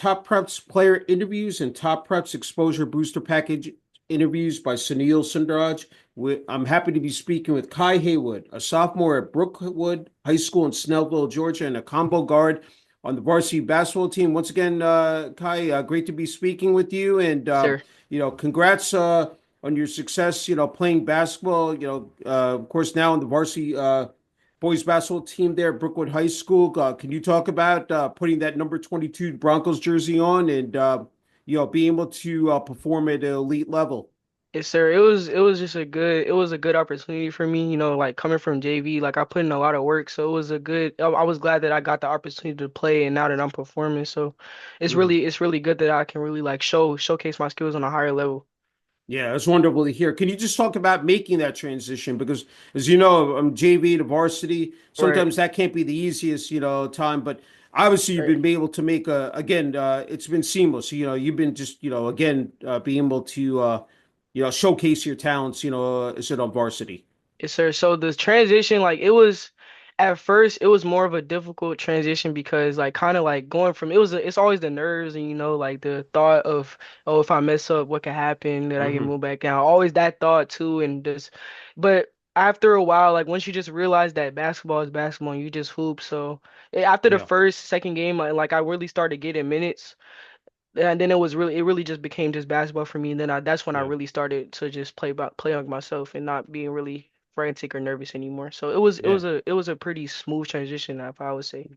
Top Preps Player Interviews and Top Preps Exposure Booster Package Interviews by Sunil Sunder. I'm happy to be speaking with Kai Haywood, a sophomore at Brookwood High School in Snellville, Georgia, and a combo guard on the varsity basketball team. Once again, Kai, great to be speaking with you, and Sir. congrats on your success. Playing basketball. Of course, now in the varsity boys basketball team there at Brookwood High School. Can you talk about putting that number 22 Broncos jersey on and being able to perform at an elite level? Yes, sir. It was just a good opportunity for me, like coming from JV, like I put in a lot of work, so it was a good I was glad that I got the opportunity to play and now that I'm performing. So Mhm. it's really good that I can really like showcase my skills on a higher level. Yeah, it's wonderful to hear. Can you just talk about making that transition? Because as you know, I'm JV to varsity. Right, Sometimes that can't be the easiest, time, but obviously you've right. been able to make again, it's been seamless. You've been just, again, being able to, showcase your talents, is it on varsity? Yes, sir. So the transition, like it was at first it was more of a difficult transition because like kind of like going from it's always the nerves and like the thought of, oh, if I mess up what could happen, that I get Hmm. moved back down, always that thought too. And just but after a while, like once you just realize that basketball is basketball and you just hoop. So after the Yeah. first second game, I really started getting minutes. And then it really just became just basketball for me. And then that's when I Yeah. really started to just play like myself and not being really frantic or nervous anymore. So Yeah. it was a pretty smooth transition, if I would say,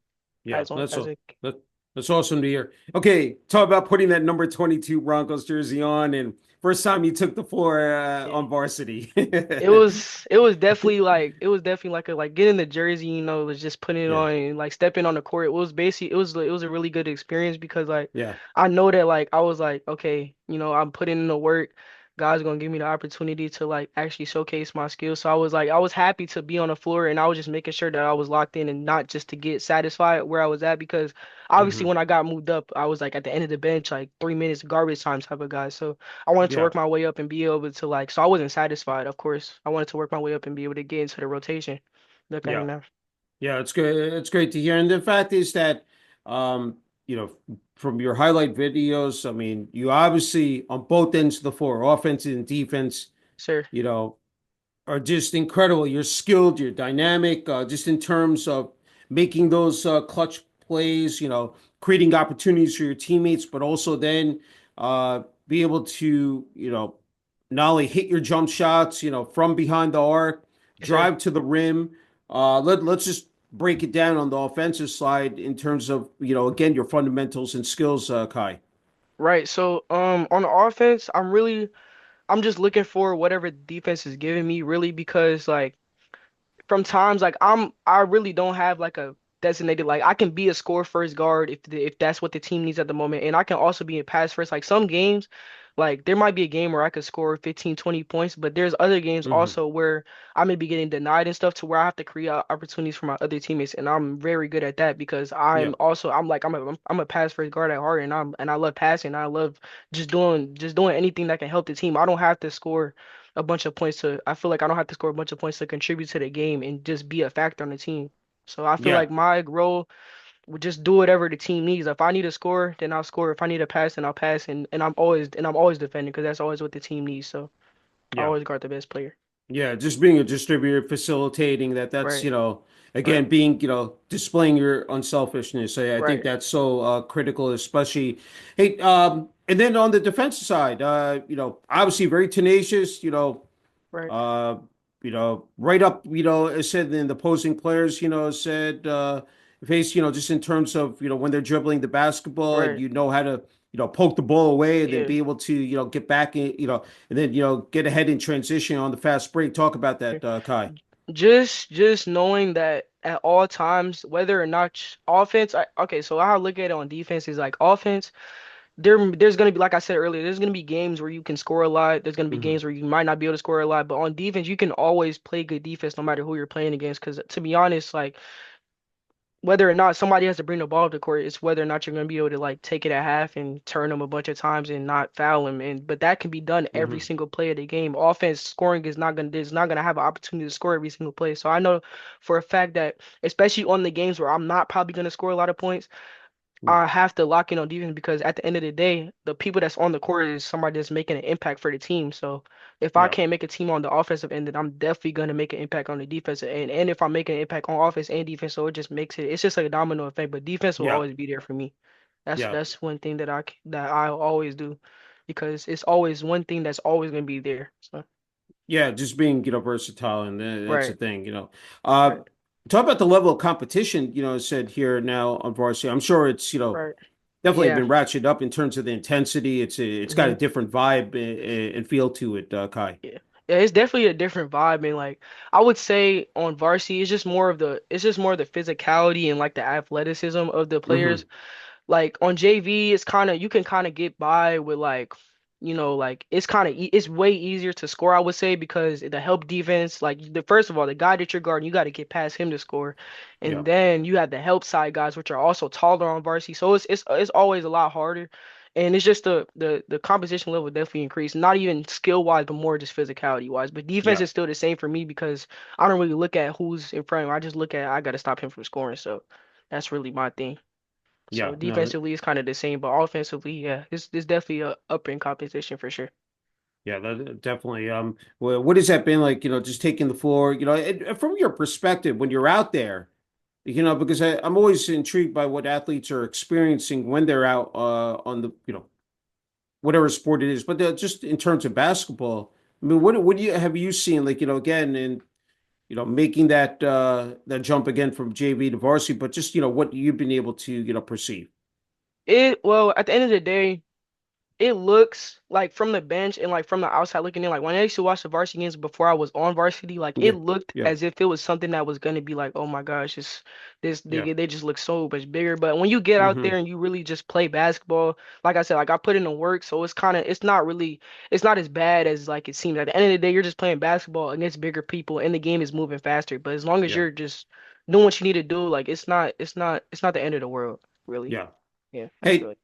Yeah, that's as all. a That, that's awesome to hear. Okay, talk about putting that number 22 Broncos jersey on, and first time you took the floor yeah. on varsity. It was definitely like a like getting the jersey, was just putting it Yeah, on and like stepping on the court. It was basically it was a really good experience because like yeah, I know that like I was like, okay, I'm putting in the work. God's gonna give me the opportunity to like actually showcase my skills. So I was happy to be on the floor and I was just making sure that I was locked in and not just to get satisfied where I was at because obviously hmm, when I got moved up, I was like at the end of the bench, like 3 minutes garbage time type of guy. So I wanted to yeah, work my way up and be able to like, so I wasn't satisfied, of course. I wanted to work my way up and be able to get into the rotation. Look at yeah. me now. Yeah, it's good. It's great to hear. And the fact is that, you know, from your highlight videos, I mean, you obviously on both ends of the floor, offense and defense, Sir. you know, are just incredible. You're skilled, you're dynamic, just in terms of making those clutch plays, creating opportunities for your teammates, but also then be able to, not only hit your jump shots, from behind the arc, Yes, sir. drive to the rim. Let's just break it down on the offensive side in terms of, again, your fundamentals and skills, Kai. Right. So, on the offense, I'm just looking for whatever defense is giving me, really, because like from times like I really don't have like a designated like I can be a score first guard if that's what the team needs at the moment, and I can also be a pass first. Like some games, like there might be a game where I could score 15, 20 points, but there's other games Hmm. also where I may be getting denied and stuff to where I have to create opportunities for my other teammates, and I'm very good at that because Yeah. I'm a pass first guard at heart, and I love passing. I love just doing anything that can help the team. I don't have to score a bunch of points to I feel like I don't have to score a bunch of points to contribute to the game and just be a factor on the team. So I feel Yeah. like my role would just do whatever the team needs. If I need to score, then I'll score. If I need to pass, then I'll pass and I'm always defending because that's always what the team needs. So I Yeah. always guard the best player. Yeah, just being a distributor, facilitating that's, Right. again, Right. being, displaying your unselfishness. I think Right. that's so critical, especially, hey, and then on the defensive side, obviously very tenacious, Right. uh, right up, as said in the opposing players, said, face, just in terms of, when they're dribbling the basketball and Right. you know how to, poke the ball away and then Yeah. be able to, get back in, and then, get ahead in transition on the fast break. Talk about Yeah. that, Kai. Just knowing that at all times, whether or not offense, okay, so how I look at it on defense is like offense. There's gonna be like I said earlier, there's gonna be games where you can score a lot. There's gonna be Hmm. games where you might not be able to score a lot. But on defense, you can always play good defense no matter who you're playing against. Because to be honest, like whether or not somebody has to bring the ball to the court, it's whether or not you're gonna be able to like take it at half and turn them a bunch of times and not foul them. And but that can be done every Hmm. single play of the game. Offense scoring is not gonna have an opportunity to score every single play. So I know for a fact that especially on the games where I'm not probably gonna score a lot of points. Yeah. I have to lock in on defense because at the end of the day, the people that's on the court is somebody that's making an impact for the team. So if I Yeah. can't make a team on the offensive end, then I'm definitely gonna make an impact on the defensive end. And if I'm making an impact on offense and defense, so it just makes it's just like a domino effect. But defense will Yeah. always be there for me. That's Yeah. that's one thing that I always do because it's always one thing that's always gonna be there. So Yeah, just being, versatile, and that's the right, thing, you know. Uh, right, Talk about the level of competition, said here now on varsity. I'm sure it's, right. definitely Yeah. been ratcheted up in terms of the intensity. It's got a hmm different vibe and feel to it, Kai. Yeah. Yeah, it's definitely a different vibe and like I would say on varsity it's just more of the physicality and like the athleticism of the Hmm. players. Like on JV, it's kind of you can kind of get by with like like it's kind of it's way easier to score I would say because the help defense like the first of all the guy that you're guarding you got to get past him to score, Yeah. and then you have the help side guys which are also taller on varsity so it's always a lot harder, and it's just the competition level definitely increased not even skill wise but more just physicality wise, but defense Yeah. is still the same for me because I don't really look at who's in front of me. I just look at I got to stop him from scoring, so that's really my thing. So Yeah. No. defensively it's kind of the same, but offensively, yeah, it's definitely a up in competition for sure. Yeah, that definitely. Well, what has that been like? Just taking the floor. And from your perspective, when you're out there, because I'm always intrigued by what athletes are experiencing when they're out on the, whatever sport it is. But just in terms of basketball, I mean, what do you have you seen like, again, in making that jump again from JV to varsity, but just what you've been able to perceive. Well, at the end of the day, it looks like from the bench and like from the outside looking in, like when I used to watch the varsity games before I was on varsity, like it Yeah, looked yeah, as if it was something that was gonna be like, oh my gosh, this yeah. they just look so much bigger. But when you get out Hmm. there and you really just play basketball, like I said, like I put in the work, so it's not as bad as like it seems. At the end of the day, you're just playing basketball against bigger people and the game is moving faster. But as long as Yeah, you're just doing what you need to do, like it's not the end of the world, really. yeah. Yeah, I feel Hey, like.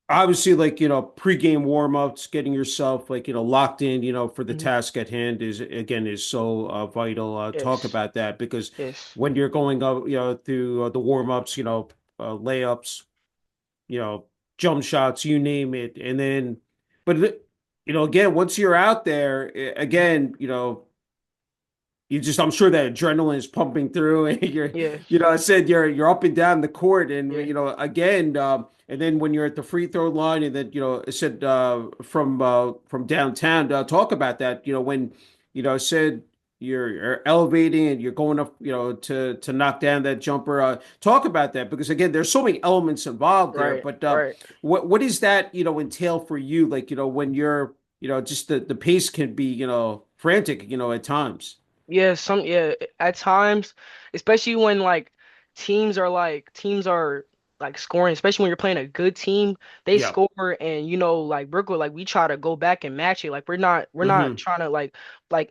obviously, like, pregame warm-ups, getting yourself like, locked in, for the Mhm. task at hand is so vital. Talk Yes, about that because yes. when you're going up, through the warm-ups, layups, you know, jump shots, you name it. And then, but, again, once you're out there, Mhm. again, I'm sure that adrenaline is pumping through and Yes. I said you're up and down the court and, Yeah. again, and then when you're at the free throw line and then, I said, from downtown, talk about that, when, I said you're elevating and you're going up, to knock down that jumper, talk about that because again, there's so many elements involved there, Right. but, Right. what does that, entail for you? Like, when you're, just the pace can be, frantic, at times. Yeah, at times, especially when teams are like scoring, especially when you're playing a good team, they Yeah. score and like Brooklyn, like we try to go back and match it. Like we're not Hmm. trying to like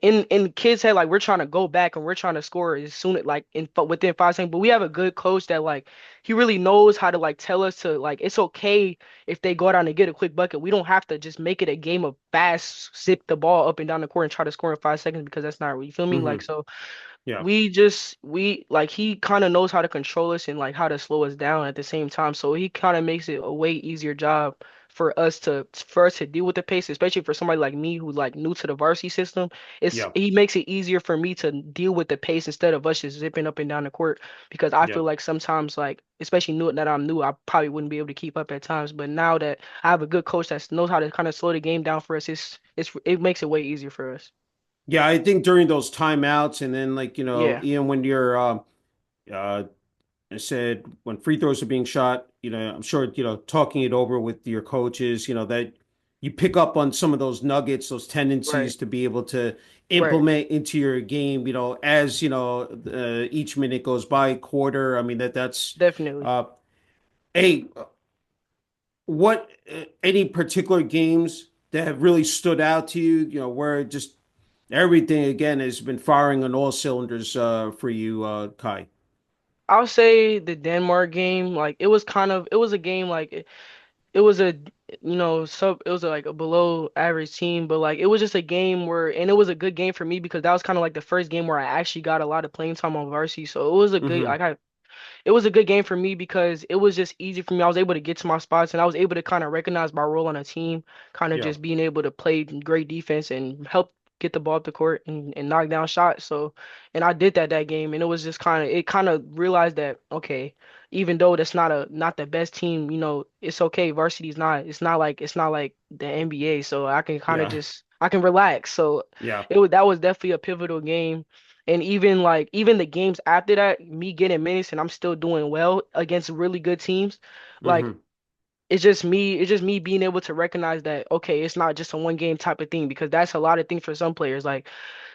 in kids' head, like we're trying to go back and we're trying to score as soon as like within 5 seconds. But we have a good coach that like he really knows how to like tell us to like it's okay if they go down and get a quick bucket. We don't have to just make it a game of fast zip the ball up and down the court and try to score in 5 seconds because that's not, you feel me? Like Hmm. so Yeah. we like he kind of knows how to control us and like how to slow us down at the same time. So he kind of makes it a way easier job for us to deal with the pace, especially for somebody like me who's like new to the varsity system. It's Yeah. he makes it easier for me to deal with the pace instead of us just zipping up and down the court because I Yeah. feel like sometimes like especially new that I'm new, I probably wouldn't be able to keep up at times. But now that I have a good coach that knows how to kind of slow the game down for us, it makes it way easier for us. Yeah. I think during those timeouts and then like, Yeah, even when you're, uh, I said when free throws are being shot, I'm sure, talking it over with your coaches, that you pick up on some of those nuggets, those right, tendencies to be able to right. implement into your game, as, each minute goes by, quarter. I mean, Definitely. uh, hey, what, any particular games that have really stood out to you, where just everything again has been firing on all cylinders for you, Kai. I'll say the Denmark game, like it was a game like it was a it was like a below average team, but like it was just a game where and it was a good game for me because that was kind of like the first game where I actually got a lot of playing time on varsity. So it was a good Hmm. it was a good game for me because it was just easy for me. I was able to get to my spots and I was able to kind of recognize my role on a team, kind of Yeah. just being able to play great defense and help get the ball up the court and knock down shots. So, and I did that game, and it was just kind of realized that okay, even though that's not the best team, it's okay. Varsity's not. It's not like the NBA, so I can kind of Yeah. just I can relax. So Yeah. that was definitely a pivotal game. And even the games after that, me getting minutes and I'm still doing well against really good teams, like Hmm. it's just me being able to recognize that okay, it's not just a one game type of thing because that's a lot of things for some players. Like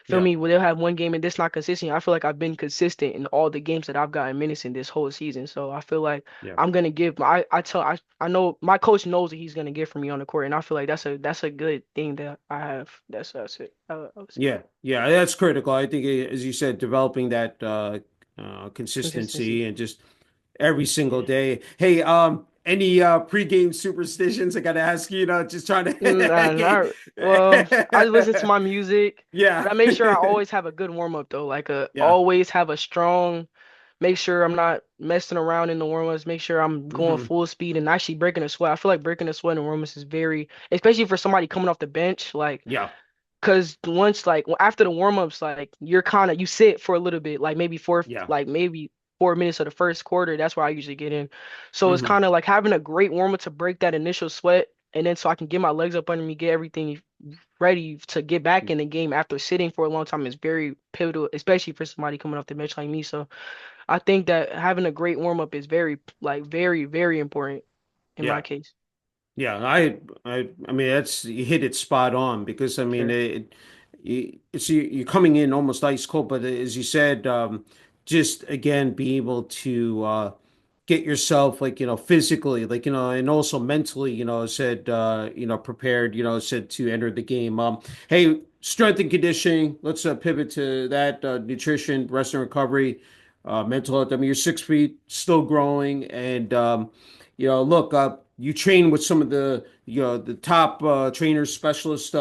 feel Yeah. me, when they'll have one game and this not consistent. I feel like I've been consistent in all the games that I've gotten minutes in this whole season. So I feel like Yeah. I'm gonna give my I know my coach knows that he's gonna give for me on the court, and I feel like that's a good thing that I have. That's it. I would say Yeah, yeah, that's critical. I think, as you said, developing that consistency. consistency and just every single day. Hey, any pregame superstitions? I gotta ask you, just trying Nah, to. not well. I just listen to my music, Yeah, but I make sure I always have a good warm up though. Like yeah. always have a strong. Make sure I'm not messing around in the warm ups. Make sure I'm going Hmm. full speed and actually breaking a sweat. I feel like breaking a sweat in warm ups is very, especially for somebody coming off the bench. Like Yeah, because once, like, after the warm-ups, like, you sit for a little bit, yeah. like, maybe 4 minutes of the first quarter. That's where I usually get in. So it's Hmm. kind of like having a great warm-up to break that initial sweat. And then so I can get my legs up under me, get everything ready to get back in the game after sitting for a long time is very pivotal, especially for somebody coming off the bench like me. So I think that having a great warm-up is very, very important in my Yeah. case. Yeah, I mean, that's you hit it spot on because I mean Sure. you're coming in almost ice cold, but as you said, just again being able to get yourself like physically, like and also mentally, said prepared, said to enter the game. Hey, strength and conditioning. Let's pivot to that nutrition, rest and recovery, mental health. I mean, you're 6 feet, still growing, and look, you train with some of the top trainers, specialists.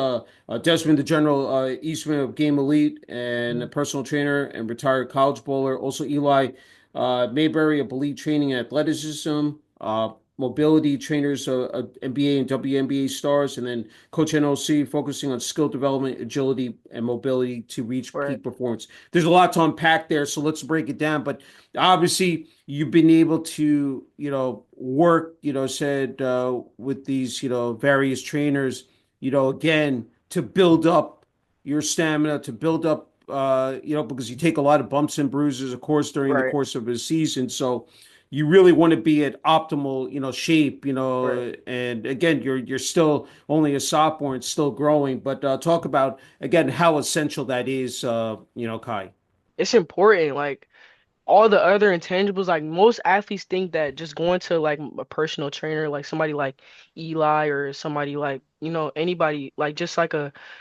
Desmond, the General Eastman of Game Elite, and a Mhm. personal trainer and retired college bowler. Also, Eli Mayberry, of Elite Training and Athleticism. Mobility trainers, NBA and WNBA stars, and then Coach NOC, focusing on skill development, agility, and mobility to reach Right. peak performance. There's a lot to unpack there, so let's break it down. But obviously, you've been able to work said with these various trainers again to build up your stamina, to build up because you take a lot of bumps and bruises of course during the Right. course of a season, so you really want to be at optimal shape, Right. and again you're still only a sophomore and still growing, but talk about again how essential that is, Kai. It's important. Like all the other intangibles, like most athletes think that just going to like a personal trainer, like somebody like Eli or somebody like, anybody, like just like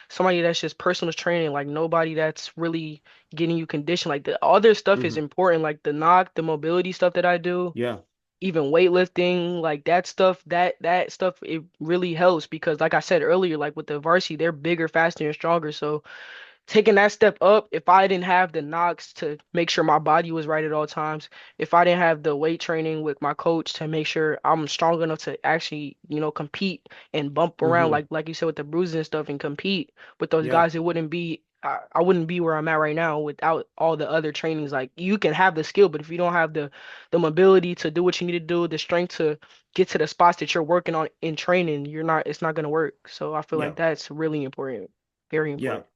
somebody that's just personal training, like nobody that's really getting you conditioned. Like the other stuff is Hmm. important, like the mobility stuff that I do, Yeah. even weightlifting, like that stuff, it really helps because like I said earlier, like with the varsity, they're bigger, faster, and stronger. So taking that step up, if I didn't have the knocks to make sure my body was right at all times, if I didn't have the weight training with my coach to make sure I'm strong enough to actually, compete and bump around Hmm. like you said with the bruises and stuff and compete with those Yeah. guys, it wouldn't be I wouldn't be where I'm at right now without all the other trainings. Like you can have the skill, but if you don't have the mobility to do what you need to do, the strength to get to the spots that you're working on in training, it's not gonna work. So I feel like Yeah. that's really important. Very Yeah. important.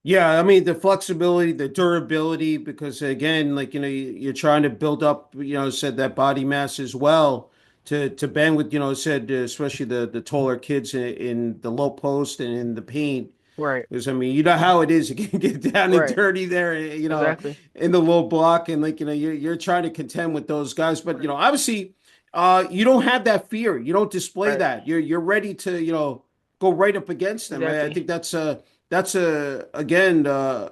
Yeah, I mean the flexibility, the durability, because again, like you're trying to build up, said that body mass as well to bang with, said especially the taller kids in the low post and in the paint. Right. Because I mean, you know how it is. You can get down and Right. dirty there, Exactly. in the low block, and like you're trying to contend with those guys. But Right. obviously, you don't have that fear. You don't display Right. that. You're ready to go right up against them. I Exactly. think that's a again a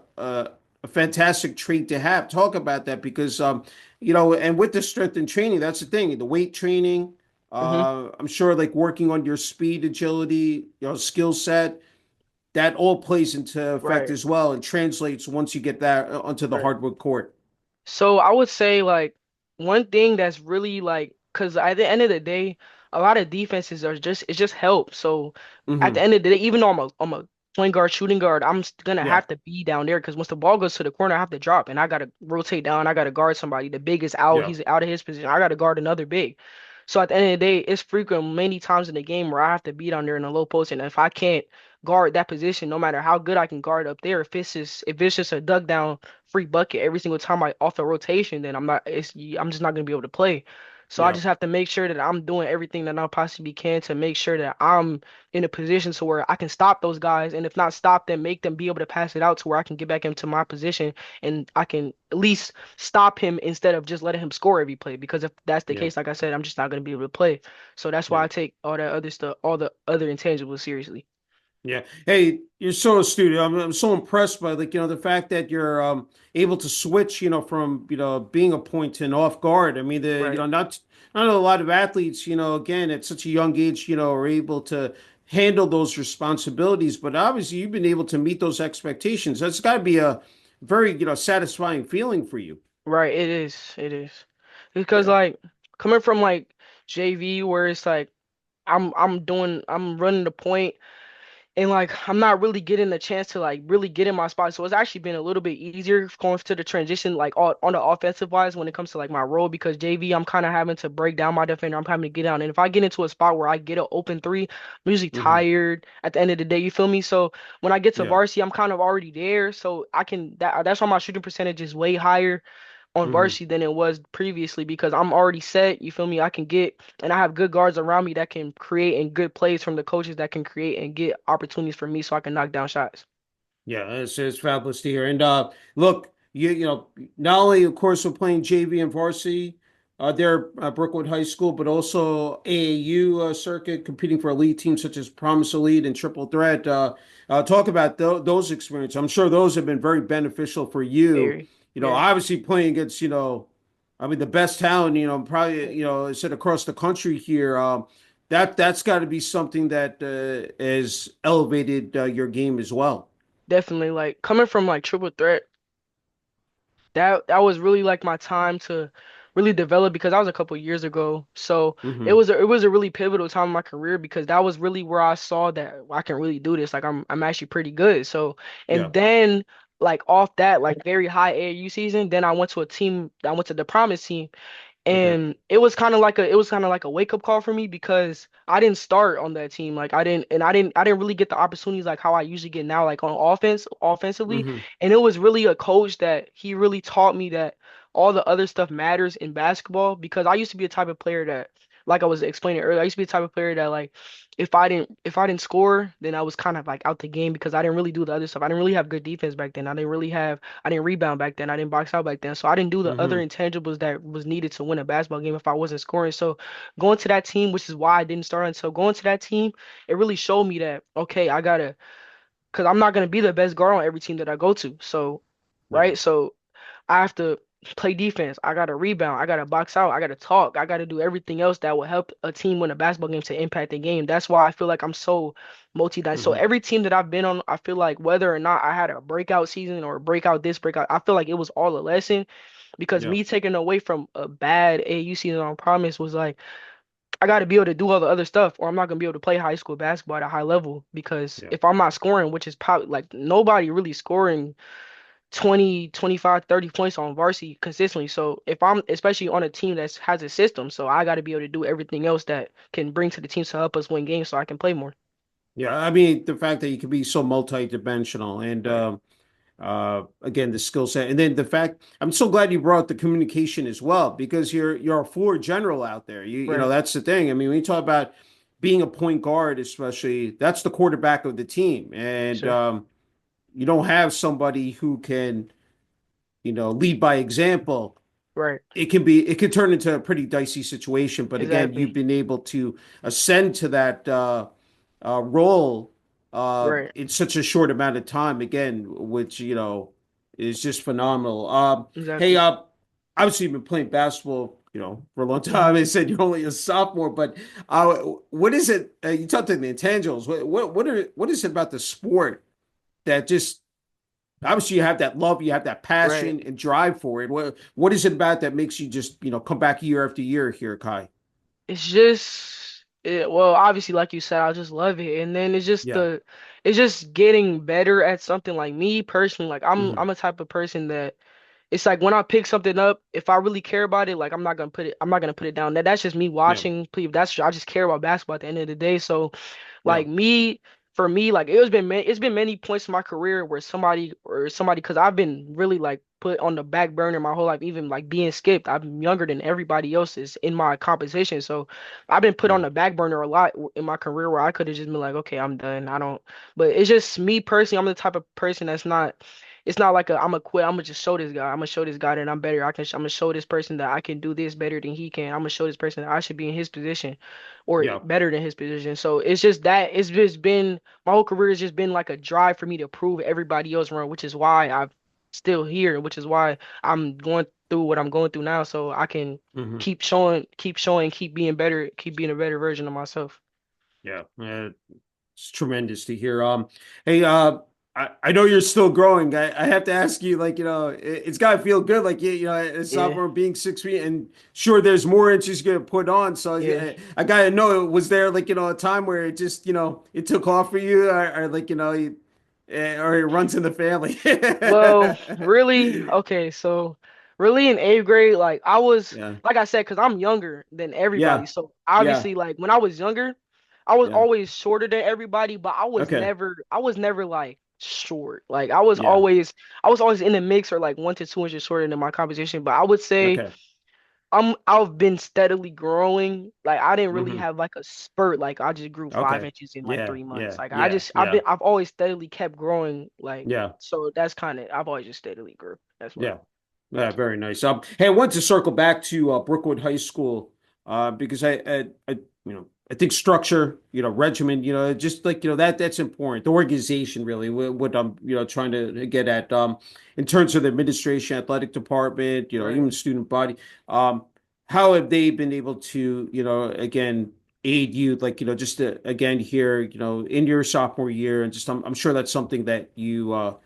fantastic trait to have. Talk about that because and with the strength and training, that's the thing. The weight training. Mm-hmm. I'm sure like working on your speed, agility, skill set, that all plays into effect Right. as well and translates once you get that onto the Right. hardwood court. So I would say like one thing that's really like, because at the end of the day, a lot of defenses are just it's just help. So at the Hmm. end of the day, even though I'm a point guard, shooting guard, gonna Yeah. have to be down there because once the ball goes to the corner, I have to drop and I gotta rotate down. I gotta guard somebody. The big is out. Yeah. He's out of his position. I gotta guard another big. So at the end of the day, it's frequent many times in the game where I have to be down there in a low post, and if I can't guard that position, no matter how good I can guard up there, if it's just a dug down free bucket every single time I off the rotation, then I'm just not gonna be able to play. So I Yeah. just have to make sure that I'm doing everything that I possibly can to make sure that I'm in a position to where I can stop those guys, and if not stop them, make them be able to pass it out to where I can get back into my position and I can at least stop him instead of just letting him score every play. Because if that's the Yeah. case, like I said, I'm just not gonna be able to play. So that's why Yeah. I take all that other stuff, all the other intangibles seriously. Yeah. Hey, you're so astute. I'm so impressed by the fact that you're able to switch, from, being a point to an off guard. I mean, Right. not a lot of athletes, again, at such a young age, are able to handle those responsibilities, but obviously you've been able to meet those expectations. That's got to be a very, satisfying feeling for you. Right, it is. It is. Because Yeah. like coming from like JV where it's like I'm running the point and like I'm not really getting the chance to like really get in my spot. So it's actually been a little bit easier going to the transition like on the offensive wise when it comes to like my role because JV I'm kind of having to break down my defender. I'm having to get down. And if I get into a spot where I get an open three, I'm usually Hmm. tired at the end of the day. You feel me? So when I get to Yeah. varsity, I'm kind of already there. So that's why my shooting percentage is way higher on Hmm. varsity than it was previously because I'm already set. You feel me? I can get and I have good guards around me that can create and good plays from the coaches that can create and get opportunities for me so I can knock down shots. Yeah, it's fabulous to hear. And look, not only of course we're playing JV and varsity there at Brookwood High School, but also AAU circuit competing for elite teams such as Promise Elite and Triple Threat. Talk about those experiences. I'm sure those have been very beneficial for you. Very, yeah, Obviously playing against I mean the best talent. Probably said across the country here. That's got to be something that has elevated your game as well. definitely. Like coming from like triple threat. That was really like my time to really develop because that was a couple years ago. So Hmm. it was a really pivotal time in my career because that was really where I saw that I can really do this. Like I'm actually pretty good. So Yeah. and then like off that like very high AAU season, then I went to the Promise team Okay. and it was kind of like a wake up call for me because I didn't start on that team. Like I didn't really get the opportunities like how I usually get now, like on offensively. Hmm. And it was really a coach that he really taught me that all the other stuff matters in basketball because I used to be a type of player that, like I was explaining earlier, I used to be the type of player that like if I didn't score, then I was kind of like out the game because I didn't really do the other stuff. I didn't really have good defense back then. I didn't rebound back then. I didn't box out back then. So I didn't do the other Hmm. intangibles that was needed to win a basketball game if I wasn't scoring. So going to that team, which is why I didn't start until going to that team, it really showed me that okay, I gotta because I'm not gonna be the best guard on every team that I go to. So Yeah. right, so I have to play defense. I gotta rebound. I gotta box out. I gotta talk. I gotta do everything else that will help a team win a basketball game to impact the game. That's why I feel like I'm so multi-dimensional. So Hmm. every team that I've been on, I feel like whether or not I had a breakout season or a breakout this breakout, I feel like it was all a lesson because Yeah. me taking away from a bad AU season on Promise was like I got to be able to do all the other stuff, or I'm not gonna be able to play high school basketball at a high level. Because Yeah. if I'm not scoring, which is probably like nobody really scoring 20, 25, 30 points on varsity consistently. So if I'm especially on a team that has a system, so I got to be able to do everything else that can bring to the team to help us win games so I can play more. Yeah. I mean, the fact that you can be so multi-dimensional and Right, again, the skill set, and then the fact I'm so glad you brought the communication as well because you're a floor general out there. right, That's the thing. I mean, when you talk about being a point guard, especially, that's the quarterback of the team, and sure, you don't have somebody who can lead by example. right, It could turn into a pretty dicey situation. But again, you've exactly, been able to ascend to that role right, in such a short amount of time. Again, which is just phenomenal. Hey, exactly. obviously you've been playing basketball, for a long Hmm. time. I said you're only a sophomore, but what is it? You talked to the intangibles. What is it about the sport that just obviously you have that love, you have that Right. passion and drive for it. What is it about that makes you just, come back year after year here, Kai? It's just well, obviously, like you said, I just love it, and then Yeah. it's just getting better at something. Like me personally, like Hmm. I'm a type of person that it's like when I pick something up, if I really care about it, like I'm not gonna put it down. That's just me Yeah. watching. Please, I just care about basketball at the end of the day. So Yeah. like me, for me, like it's been many points in my career where somebody, because I've been really like put on the back burner my whole life, even like being skipped. I'm younger than everybody else is in my competition, so I've been put on Yeah. the back burner a lot in my career where I could have just been like, okay, I'm done. I don't. But it's just me personally. I'm the type of person that's not. It's not like I'm gonna quit. I'm gonna just show this guy. I'm gonna show this guy that I'm better. I'm gonna show this person that I can do this better than he can. I'm gonna show this person that I should be in his position or Yeah. better than his position. So it's just that it's just been my whole career has just been like a drive for me to prove everybody else wrong, which is why I'm still here, which is why I'm going through what I'm going through now, so I can Hmm. keep showing, keep being better, keep being a better version of myself. Yeah. It's tremendous to hear. Hey, I know you're still growing. I have to ask you, like, it's got to feel good, like, a Yeah, sophomore being 6 feet, and sure, there's more inches you're gonna put on. So yeah. I gotta know, was there like, a time where it just, it took off for you, or like, or it runs in the family? Well, really, okay, so really in eighth grade, like I was, Yeah. like I said, because I'm younger than everybody. Yeah. So Yeah. obviously, like when I was younger, I was Yeah. always shorter than everybody, but Okay. I was never like short. Like Yeah. I was always in the mix or like 1 to 2 inches shorter than my competition. But I would say Okay. I've been steadily growing. Like I didn't really Hmm. have like a spurt. Like I just grew five Okay. inches in like Yeah. 3 months. Yeah. Like Yeah. Yeah. I've always steadily kept growing. Like Yeah. so that's kind of I've always just steadily grew. That's why. Yeah. Yeah, very nice. Hey, I want to circle back to Brookwood High School because I think structure, regimen, just like that's important. The organization, really, what I'm trying to get at in terms of the administration, athletic department, Right. even student body. Um, how have they been able to again aid you, like just to, again here in your sophomore year, and just I'm sure that's something that you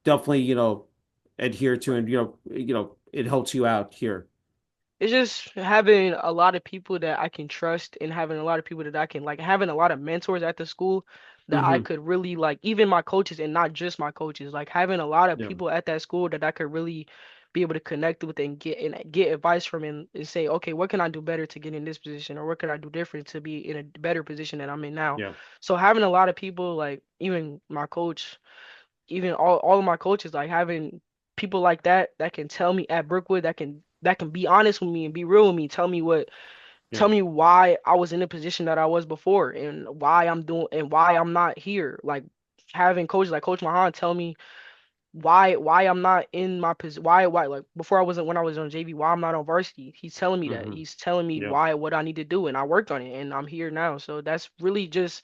definitely adhere to, and it helps you out here. It's just having a lot of people that I can trust and having a lot of people that I can like having a lot of mentors at the school that I Hmm. could really like even my coaches and not just my coaches like having a lot of Yeah. people at that school that I could really be able to connect with and get advice from and say okay, what can I do better to get in this position or what can I do different to be in a better position that I'm in now. Yeah. So having a lot of people like even my coach, even all of my coaches, like having people like that that can tell me at Brookwood that can be honest with me and be real with me, Yeah. tell me why I was in the position that I was before and why I'm doing and why I'm not here. Like having coaches like Coach Mahan tell me why I'm not in my position, why like before I wasn't when I was on JV, why I'm not on varsity. He's telling me that. Hmm. He's telling me Yeah. why what I need to do and I worked on it and I'm here now. So that's really just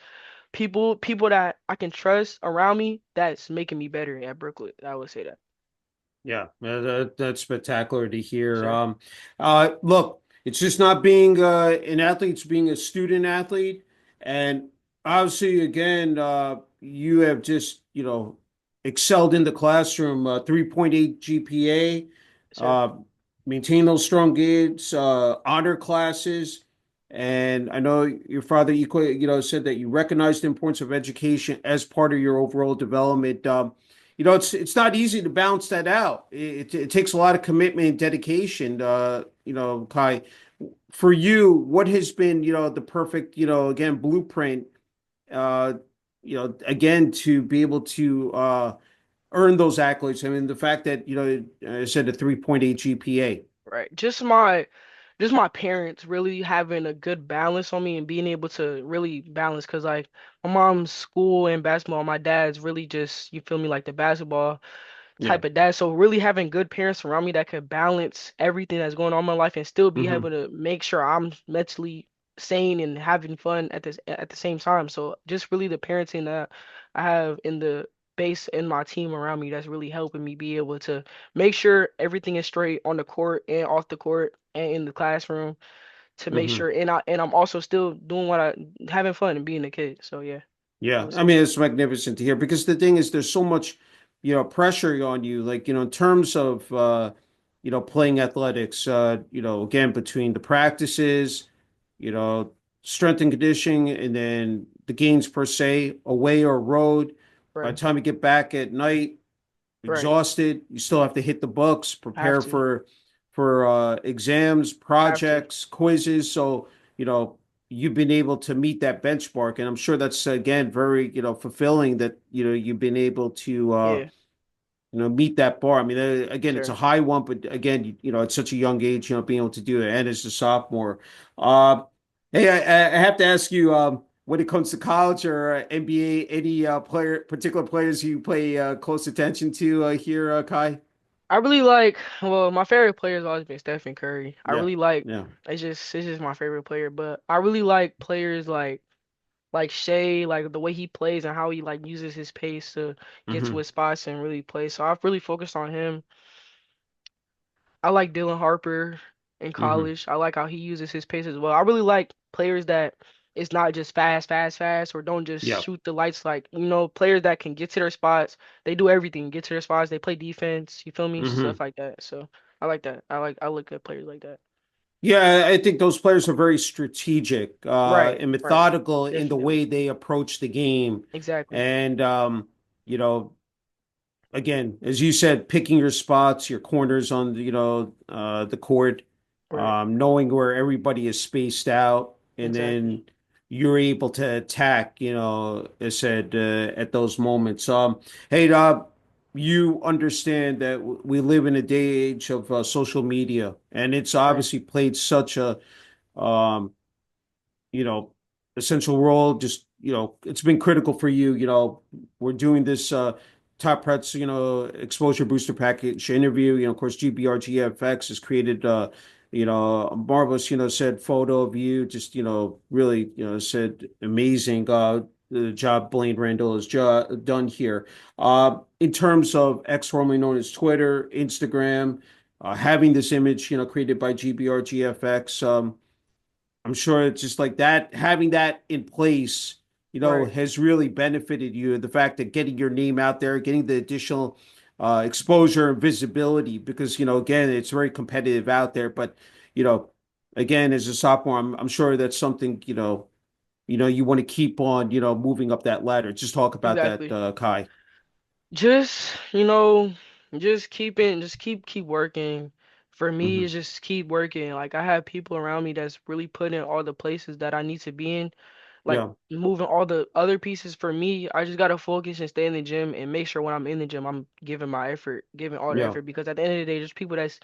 people that I can trust around me that's making me better at Brookwood. I would say that. Yeah, that's spectacular to hear. Sure. Look, it's just not being an athlete; it's being a student athlete, and obviously, again, you have just excelled in the classroom. 3.8 GPA, Sure. uh, maintain those strong grades, honor classes, and I know your father equally, said that you recognize the importance of education as part of your overall development. It's not easy to balance that out. It takes a lot of commitment and dedication. Kai, for you, what has been the perfect again blueprint uh, again to be able to earn those accolades. I mean, the fact that I said a 3.8 GPA. Right. Just my parents really having a good balance on me and being able to really balance because like my mom's school and basketball, my dad's really just you feel me like the basketball Yeah. type of dad. So really having good parents around me that could balance everything that's going on in my life and still be able Hmm. to make sure I'm mentally sane and having fun at the same time. So just really the parenting that I have in the base in my team around me that's really helping me be able to make sure everything is straight on the court and off the court and in the classroom to make Hmm. sure and I'm also still doing what I having fun and being a kid. So yeah, I Yeah, would I say mean that. it's magnificent to hear because the thing is, there's so much. pressure on you, like, in terms of, playing athletics, again, between the practices, you know, strength and conditioning, and then the games per se, away or road. By the Right. time you get back at night, Right. exhausted, you still have to hit the books, Have prepare to. for exams, Have to. projects, quizzes. So, you've been able to meet that benchmark, and I'm sure that's, again, very, fulfilling that, you've been able to, Yeah. meet that bar. I mean, again, it's a Sure. high one, but again, at such a young age, being able to do it, and as a sophomore. Uh, hey, I have to ask you, when it comes to college or NBA, any particular players you pay close attention to here, Kai? I really like, well, my favorite player has always been Stephen Curry. I Yeah, really like, yeah, it's just my favorite player, but I really like players like Shea, like the way he plays and how he like uses his pace to get to hmm his spots and really play. So I've really focused on him. I like Dylan Harper in hmm college. I like how he uses his pace as well. I really like players that it's not just fast, fast, fast, or don't just yeah, shoot the lights. Like, players that can get to their spots. They do everything, get to their spots. They play defense. You feel me? Stuff hmm like that. So I like that. I look at players like that. Yeah, I think those players are very strategic Right, and right. methodical in the way Definitely. they approach the game. Exactly. And, you know, again, as you said, picking your spots, your corners on the court, Right. knowing where everybody is spaced out, and Exactly. then you're able to attack, as said, at those moments. Hey, you understand that we live in a day age of social media, and it's Right. obviously played such a um, you know, essential role. Just, it's been critical for you. We're doing this top prets, exposure booster package interview. Of course, GBRGFX has created a marvelous, said photo of you, just, really, said amazing the job Blaine Randall has done here. In terms of X, formerly known as Twitter, Instagram, having this image, created by GBRGFX. I'm sure it's just like that, having that in place, Right. has really benefited you. The fact that getting your name out there, getting the additional exposure and visibility, because, again, it's very competitive out there. But, you know, again, as a sophomore, I'm sure that's something, you want to keep on, moving up that ladder. Just talk about that, Exactly. Kai. Just, just keep working. For me, Hmm it's just keep working. Like I have people around me that's really putting all the places that I need to be in, like Yeah, moving all the other pieces for me. I just gotta focus and stay in the gym and make sure when I'm in the gym, I'm giving my effort, giving all the yeah, effort. Because at the end of the day, there's people that's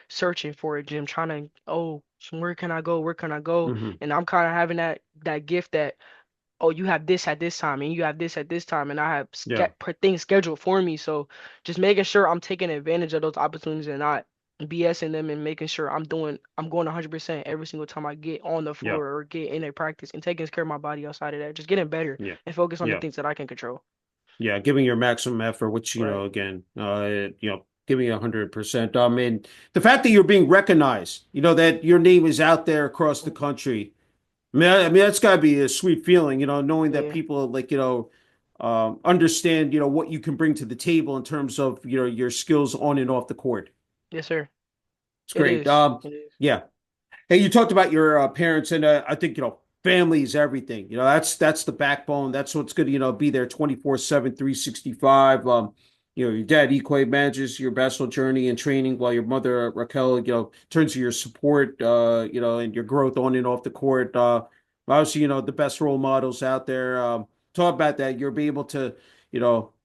searching for a gym, trying to, oh, so where can I go? Where can I go? hmm And I'm kind of having that gift that oh, you have this at this time and you have this at this time and I have yeah, put things scheduled for me. So just making sure I'm taking advantage of those opportunities and not BSing them and making sure I'm going 100% every single time I get on the yeah, floor or get in a practice and taking care of my body outside of that. Just getting better yeah, and focus on the yeah. things that I can control. Yeah, giving your maximum effort, which, Right. again, giving 100%. And the fact that you're being recognized, that your name is out there across the country. I mean, that's got to be a sweet feeling, knowing that Yeah. people, like, understand, what you can bring to the table in terms of, your skills on and off the court. Yes, sir. It's It great. is. It is. Yeah. Hey, you talked about your parents, and I think, family is everything. That's the backbone. That's what's good to, be there 24/7, 365. Your dad equally manages your basketball journey and training, while your mother, Raquel, turns to your support, and your growth on and off the court. Obviously, the best role models out there. Talk about that. You'll be able to,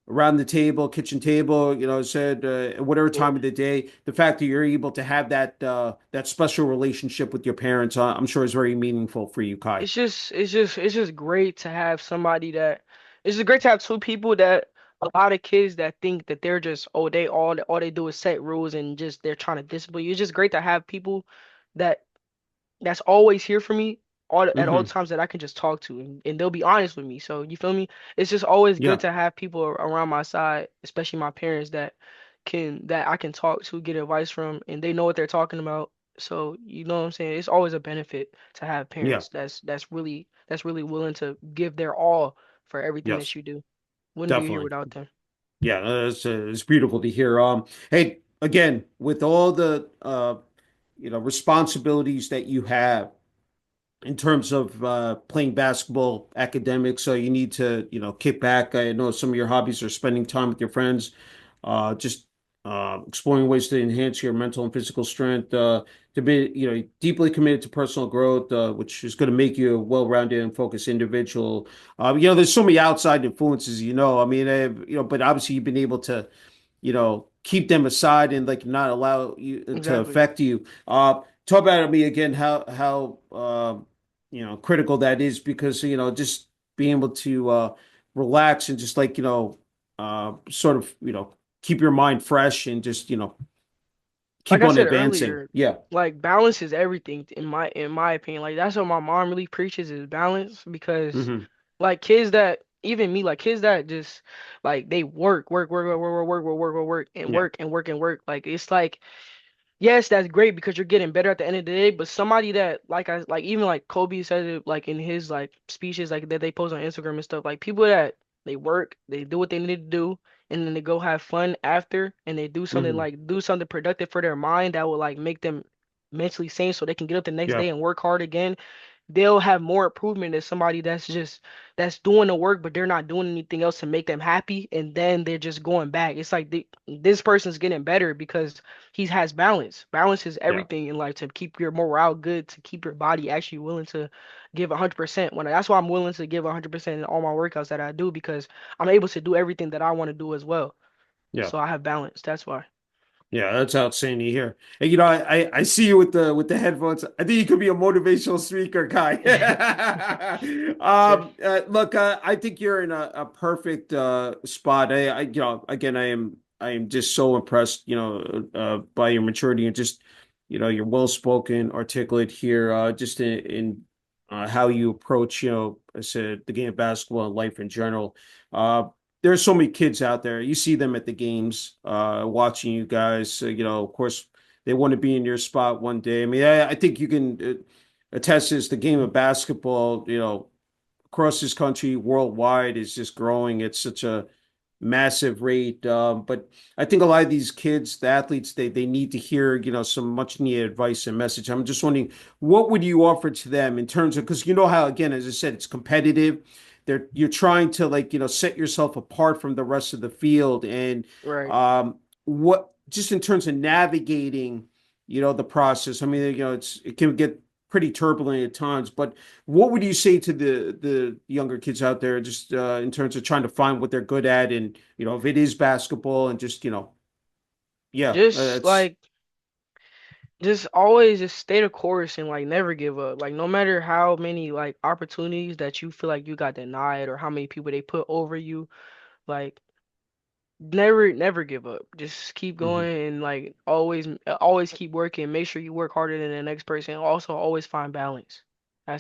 around the table, kitchen table, said whatever Yeah. time of the day, the fact that you're able to have that special relationship with your parents, I'm sure is very meaningful for you, Kai. It's just great to have somebody that it's just great to have two people that a lot of kids that think that they're just oh they all they do is set rules and just they're trying to discipline you. It's just great to have people that that's always here for me at all Hmm times that I can just talk to and they'll be honest with me. So you feel me? It's just always good Yeah, to have people around my side, especially my parents that I can talk to, get advice from, and they know what they're talking about. So you know what I'm saying? It's always a benefit to have yeah, parents that's really willing to give their all for everything yes, that you do. Wouldn't be here definitely. without them. Yeah, it's beautiful to hear. Hey, again, with all the responsibilities that you have in terms of playing basketball, academics, so you need to, kick back. I know some of your hobbies are spending time with your friends, just exploring ways to enhance your mental and physical strength, to be, deeply committed to personal growth, which is going to make you a well-rounded and focused individual. There's so many outside influences, I mean, but obviously you've been able to keep them aside and like not allow you to Exactly. affect you. Talk about me again how critical that is because just being able to relax and just like sort of keep your mind fresh and just Like keep I on said advancing. earlier, Yeah. like balance is everything in my opinion. Like that's what my mom really preaches is balance because Hmm. like kids that even me, like kids that just like they work and Yeah. work and work and work. Like it's like yes, that's great because you're getting better at the end of the day, but somebody that like even like Kobe said it like in his like speeches like that they post on Instagram and stuff, like people that they work, they do what they need to do, and then they go have fun after and they Hmm. do something productive for their mind that will like make them mentally sane so they can get up the next Yeah. day and work hard again. They'll have more improvement than somebody that's doing the work but they're not doing anything else to make them happy and then they're just going back. It's like this person's getting better because he has balance. Balance is Yeah. everything in life to keep your morale good, to keep your body actually willing to give 100%. When that's why I'm willing to give 100% in all my workouts that I do because I'm able to do everything that I want to do as well. Yeah. So I have balance. That's why. Yeah, that's outstanding to hear. And I see you with the headphones. I think you could be a motivational speaker, Kai. Sure. Look, I think you're in a perfect spot. Again, I am just so impressed, by your maturity and just, you're well spoken, articulate here, just in how you approach, I said the game of basketball and life in general. Uh, there's so many kids out there. You see them at the games, watching you guys. Of course, they want to be in your spot one day. I mean, I think you can attest this. The game of basketball, across this country, worldwide, is just growing at such a massive rate. But I think a lot of these kids, the athletes, they need to hear, some much needed advice and message. I'm just wondering, what would you offer to them in terms of, because you know how, again, as I said, it's competitive. You're trying to like, set yourself apart from the rest of the field. And Right. what, just in terms of navigating, the process, I mean, it can get pretty turbulent at times, but what would you say to the younger kids out there, just in terms of trying to find what they're good at, and if it is basketball, and just yeah, Just that's like just always just stay the course and like never give up. Like no matter how many like opportunities that you feel like you got denied or how many people they put over you, like never give up. Just keep mhm. going and like always keep working. Make sure you work harder than the next person. Also always find balance.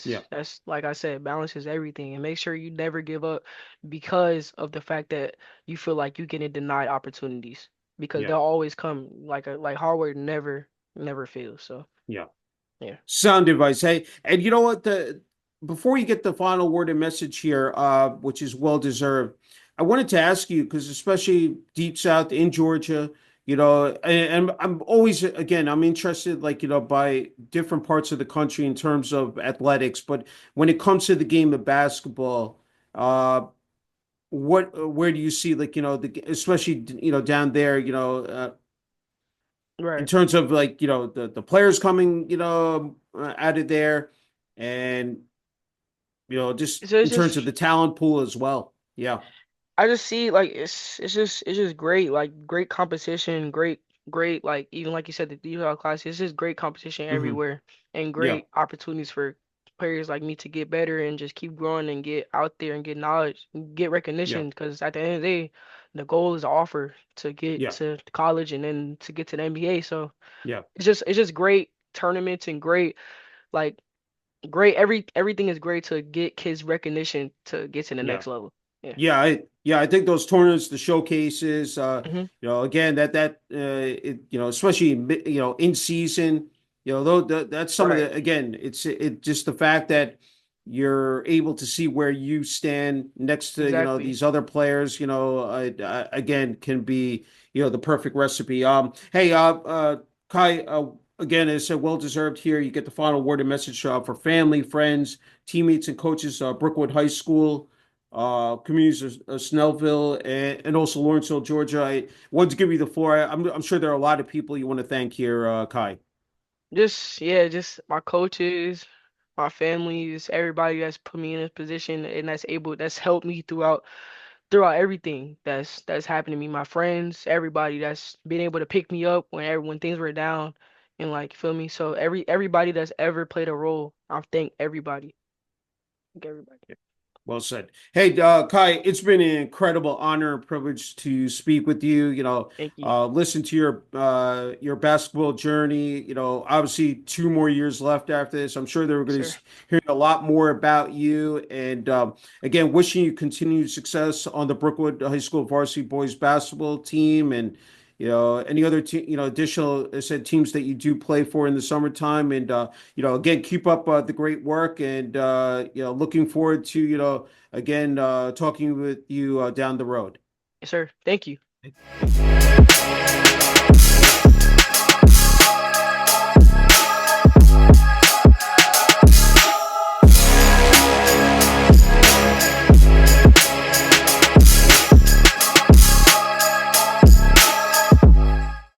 Yeah, That's like I said, balance is everything. And make sure you never give up because of the fact that you feel like you getting denied opportunities. Because yeah, they'll always come like hard work never fails. So yeah. yeah. Sound advice. Hey, and you know what? The Before you get the final word and message here, which is well deserved, I wanted to ask you because especially deep south in Georgia, and I'm always again I'm interested like by different parts of the country in terms of athletics, but when it comes to the game of basketball, where do you see like especially down there, in Right. terms of like the players coming out of there, and just So in it's terms of just the talent pool as well. Yeah. I just see like it's just great like great competition great like even like you said the D-Hall class it's just great competition Hmm. everywhere and Yeah. great opportunities for players like me to get better and just keep growing and get out there and get knowledge get Yeah. recognition because at the end of the day the goal is to offer to get Yeah. to college and then to get to the NBA so Yeah. it's just great tournaments and great like great everything is great to get kids recognition to get to the Yeah. next level. Yeah. I think those tournaments, the showcases, Hmm. again especially in season, though that's some of Right. the again, it's just the fact that you're able to see where you stand next to, Exactly. these other players, again, can be, the perfect recipe. Hey, Kai, again, it's a well-deserved here. You get the final word and message for family, friends, teammates, and coaches, Brookwood High School, communities of Snellville, and also Lawrenceville, Georgia. I wanted to give you the floor. I'm sure there are a lot of people you want to thank here, Kai. Just yeah, just my coaches, my families, everybody that's put me in this position and that's helped me throughout everything that's happened to me. My friends, everybody that's been able to pick me up when things were down and like feel me. So everybody that's ever played a role, I thank everybody. Thank everybody. Well said. Hey, Kai, it's been an incredible honor and privilege to speak with you. Thank you. Listen to your basketball journey. Obviously 2 more years left after this. I'm sure they're Yes, going sir. to hear a lot more about you. And again, wishing you continued success on the Brookwood High School varsity boys basketball team, and any other additional, I said, teams that you do play for in the summertime. And again, keep up the great work, and looking forward to again talking with you down the road. Yes, sir. Thank you. Thank you.